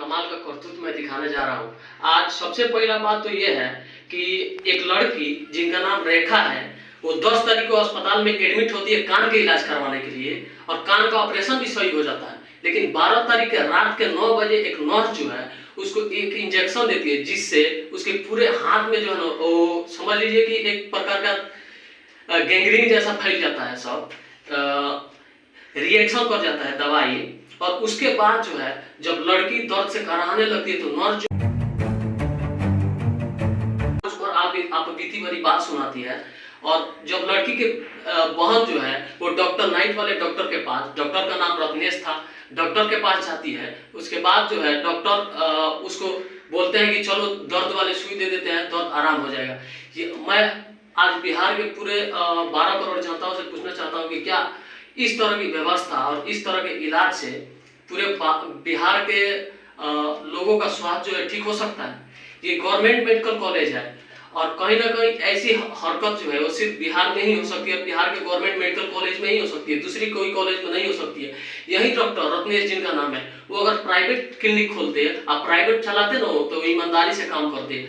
कमाल का करतूत मैं दिखाने जा रहा हूँ। आज सबसे पहला बात तो ये है कि एक लड़की जिनका नाम रेखा है, वो 10 तारीख को अस्पताल में एडमिट होती है कान के इलाज करवाने के लिए, और कान का ऑपरेशन भी सही हो जाता है। लेकिन 12 तारीख के रात के 9 बजे एक नर्स जो है उसको एक इंजेक्शन देती है, जिससे उसके पूरे हाथ में जो है ना, वो समझ लीजिए कि एक प्रकार का गैंग्रीन जैसा फैल जाता है, सब रिएक्शन कर जाता है दवाई। और उसके बाद जो है जब लड़की दर्द से कराहने लगती है तो नर्स उस पर आप बीती भरी बात सुनाती है। और जब लड़की के बहन जो है वो डॉक्टर नाइट वाले डॉक्टर के पास, डॉक्टर का नाम रत्नेश था, डॉक्टर के पास जाती है। उसके बाद जो है डॉक्टर उसको बोलते हैं कि चलो दर्द वाले सुई दे देते हैं, दर्द आराम हो जाएगा। ये मैं आज बिहार के पूरे 12 करोड़ जनताओं से पूछना चाहता हूँ कि क्या इस तरह की व्यवस्था और इस तरह के इलाज से पूरे बिहार के लोगों का स्वास्थ्य जो है ठीक हो सकता है? ये गवर्नमेंट मेडिकल कॉलेज है और कहीं ना कहीं ऐसी हरकत जो है वो सिर्फ बिहार में ही हो सकती है, बिहार के गवर्नमेंट मेडिकल कॉलेज में ही हो सकती है, दूसरी कोई कॉलेज में नहीं हो सकती है। यही डॉक्टर रत्नेश जिनका नाम है, वो अगर प्राइवेट क्लिनिक खोलते हैं, आप प्राइवेट चलाते ना हो तो ईमानदारी से काम करते हैं।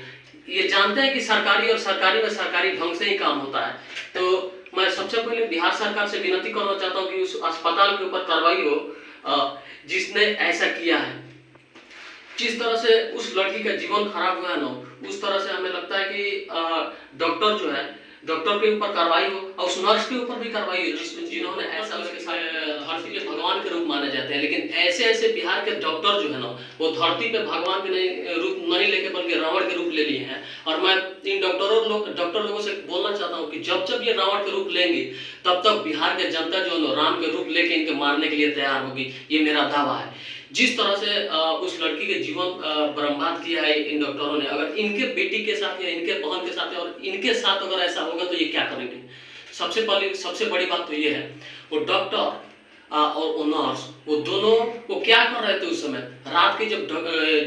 ये जानते हैं कि सरकारी और सरकारी में सरकारी ढंग से ही काम होता है। तो मैं सबसे पहले बिहार सरकार से विनती करना चाहता हूँ कि उस अस्पताल के ऊपर कार्रवाई हो जिसने ऐसा किया है। जिस तरह से उस लड़की का जीवन खराब हुआ है ना, उस तरह से हमें लगता है कि डॉक्टर जो है, डॉक्टर के ऊपर कार्रवाई हो और उस नर्स के ऊपर भी कार्रवाई हो जिन्होंने ऐसा उसके साथ धरती पे भगवान के रूप माने जाते हैं। लेकिन ऐसे ऐसे बिहार के डॉक्टर जो है ना, वो धरती पे भगवान के रूप नहीं लेके बल्कि रावण के रूप ले लिए हैं। और मैं इन डॉक्टर लोगों से बोलना चाहता हूँ कि जब जब ये रावण के रूप लेंगे तब तक बिहार के जनता जो है राम के रूप लेके इनके मारने के लिए तैयार होगी, ये मेरा दावा है। जिस तरह से उस लड़की के जीवन बर्बाद किया है इन डॉक्टरों ने, अगर इनके बेटी के साथ या इनके बहन के साथ और इनके साथ अगर ऐसा होगा तो ये क्या करेंगे? सबसे बड़ी बात तो ये है, वो डॉक्टर और वो नर्स, वो दोनों वो क्या कर रहे थे उस समय? रात की जब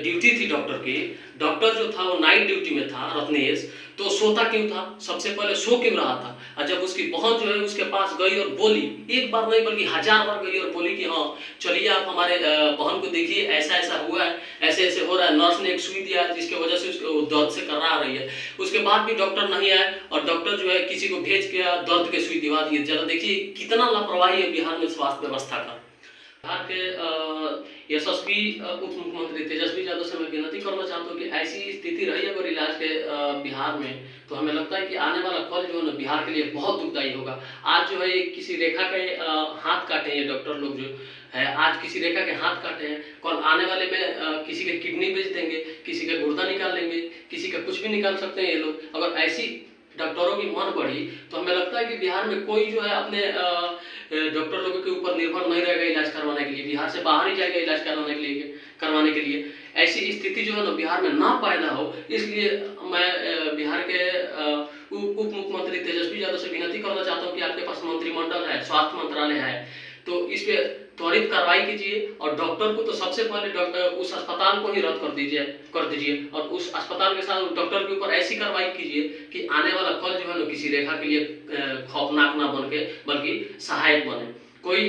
ड्यूटी थी डॉक्टर की, डॉक्टर जो था वो नाइट ड्यूटी में था रत्नेश, तो सोता क्यों था? सबसे पहले सो क्यों रहा था? और जब उसकी बहन जो है उसके पास गई और बोली, एक बार नहीं बल्कि 1000 बार गई और बोली कि हाँ चलिए आप हमारे बहन को देखिए, ऐसा ऐसा हुआ है, ऐसे ऐसे हो रहा है, नर्स ने एक सुई दिया जिसकी वजह से उसको दर्द से कररा रही है। उसके बाद भी डॉक्टर नहीं आए और डॉक्टर जो है किसी को भेज के दर्द के सुई दिवा दिए। जरा देखिए कितना लापरवाही है बिहार में स्वास्थ्य व्यवस्था का। बिहार के यशस्वी उप मुख्यमंत्री तेजस्वी यादव से मैं विनती करना चाहता हूँ कि ऐसी स्थिति रही अगर इलाज के बिहार में, तो हमें लगता है कि आने वाला कल जो है ना बिहार के लिए बहुत दुखदायी होगा। आज जो है किसी रेखा के हाथ काटे हैं डॉक्टर लोग जो है, आज किसी रेखा के हाथ काटे हैं, कल आने वाले में किसी के किडनी बेच देंगे, किसी का गुर्दा निकाल लेंगे, किसी का कुछ भी निकाल सकते हैं ये लोग। अगर ऐसी डॉक्टरों की मन बढ़ी तो हमें लगता है कि बिहार में कोई जो है अपने डॉक्टर लोगों के ऊपर निर्भर नहीं रहेगा इलाज करवाने के लिए, बिहार से बाहर ही जाएगा इलाज करवाने के लिए। ऐसी स्थिति जो है ना बिहार में ना पैदा हो, इसलिए मैं बिहार के उप मुख्यमंत्री तेजस्वी यादव से विनती करना चाहता हूँ कि आपके पास मंत्रिमंडल है, स्वास्थ्य मंत्रालय है, तो इस पे त्वरित कार्रवाई कीजिए और डॉक्टर को तो सबसे पहले उस अस्पताल को ही रद्द कर दीजिए और उस अस्पताल के साथ डॉक्टर के ऊपर ऐसी कार्रवाई कीजिए कि आने वाला कल जो है ना किसी रेखा के लिए खौफनाक ना बन के बल्कि सहायक बने। कोई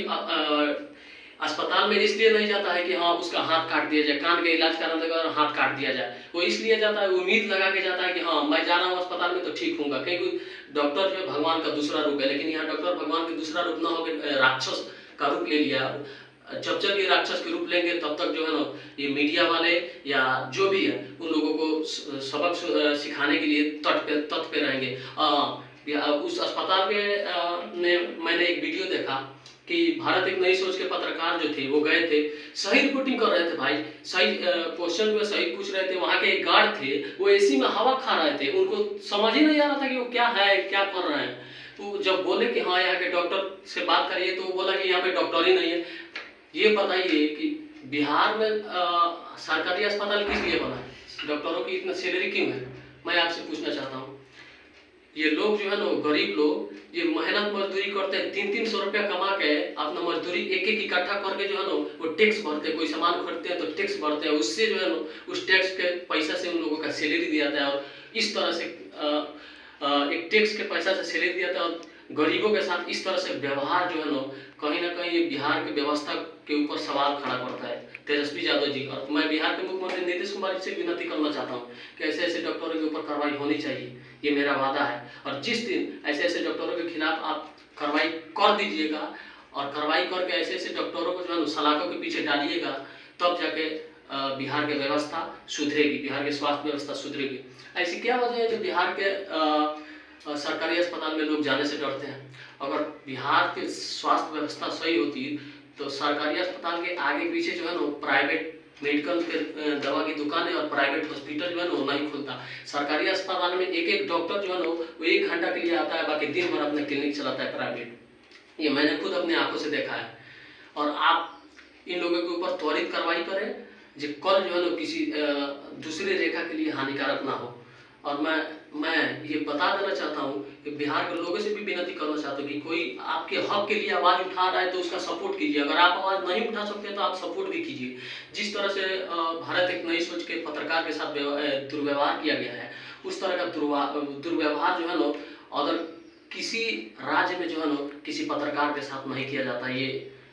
अस्पताल में इसलिए नहीं जाता है कि हाँ उसका हाथ काट दिया जाए, कान के इलाज कराने का हाथ काट दिया जाए, वो इसलिए जाता है उम्मीद लगा के जाता है कि हाँ मैं जा रहा हूँ अस्पताल में तो ठीक होऊंगा, क्योंकि डॉक्टर जो है भगवान का दूसरा रूप है। लेकिन यहाँ डॉक्टर भगवान का दूसरा रूप ना होकर राक्षस का रूप ले लिया। जब जब ये राक्षस के रूप लेंगे तब तक जो है ना ये मीडिया वाले या जो भी है उन लोगों को सबक सिखाने के लिए तट पे रहेंगे। उस अस्पताल के मैंने एक वीडियो देखा कि भारत एक नई सोच के पत्रकार जो थे वो गए थे, सही रिपोर्टिंग कर रहे थे भाई, सही क्वेश्चन जो सही पूछ रहे थे। वहाँ के एक गार्ड थे, वो एसी में हवा खा रहे थे, उनको समझ ही नहीं आ रहा था कि वो क्या है, क्या कर रहे हैं। तो जब बोले कि हाँ यहाँ के डॉक्टर से बात करिए, तो वो बोला कि यहाँ पे डॉक्टर ही नहीं है। ये बताइए कि बिहार में सरकारी अस्पताल किस लिए बना है? डॉक्टरों की इतना सैलरी क्यों है? मैं आपसे पूछना चाहता हूँ। ये लोग जो है ना गरीब लोग, ये मेहनत मजदूरी करते हैं, 300-300 रुपया कमा के अपना मजदूरी एक इकट्ठा करके जो है ना वो टैक्स भरते हैं, कोई सामान खरीदते हैं तो टैक्स भरते हैं, उससे जो है ना उस टैक्स के पैसा से उन लोगों का सैलरी दिया जाता है और इस तरह से एक टैक्स के पैसा से सैलरी दिया जाता है। और गरीबों के साथ इस तरह से व्यवहार जो है ना कहीं ये बिहार की व्यवस्था के ऊपर सवाल खड़ा करता है। तेजस्वी यादव जी, और मैं बिहार के मुख्यमंत्री नीतीश कुमार जी से विनती करना चाहता हूँ कि ऐसे ऐसे डॉक्टरों के ऊपर कार्रवाई होनी चाहिए, ये मेरा वादा है। और जिस दिन ऐसे ऐसे डॉक्टरों के खिलाफ आप कार्रवाई कर दीजिएगा और कार्रवाई करके ऐसे ऐसे डॉक्टरों को जो है सलाखों के पीछे डालिएगा, तब जाके बिहार की व्यवस्था सुधरेगी, बिहार की स्वास्थ्य व्यवस्था सुधरेगी। ऐसी क्या वजह है जो बिहार के सरकारी अस्पताल में लोग जाने से डरते हैं? अगर बिहार की स्वास्थ्य व्यवस्था सही होती तो सरकारी अस्पताल के आगे पीछे जो है ना प्राइवेट मेडिकल के दवा की दुकानें और प्राइवेट हॉस्पिटल जो है ना वो नहीं खुलता। सरकारी अस्पताल में एक एक डॉक्टर जो है ना वो 1 घंटा के लिए आता है, बाकी दिन भर अपने क्लिनिक चलाता है प्राइवेट। ये मैंने खुद अपनी आंखों से देखा है। और आप इन लोगों के ऊपर त्वरित कार्रवाई करें जो कल जो है ना किसी दूसरी रेखा के लिए हानिकारक ना हो। और मैं ये बता देना चाहता हूँ कि बिहार के लोगों से भी विनती करना चाहता हूँ कि कोई आपके हक के लिए आवाज़ उठा रहा है तो उसका सपोर्ट कीजिए। अगर आप आवाज़ नहीं उठा सकते तो आप सपोर्ट भी कीजिए। जिस तरह से भारत एक नई सोच के पत्रकार के साथ दुर्व्यवहार किया गया है, उस तरह का दुर्व्यवहार जो है ना अगर किसी राज्य में जो है ना किसी पत्रकार के साथ नहीं किया जाता। ये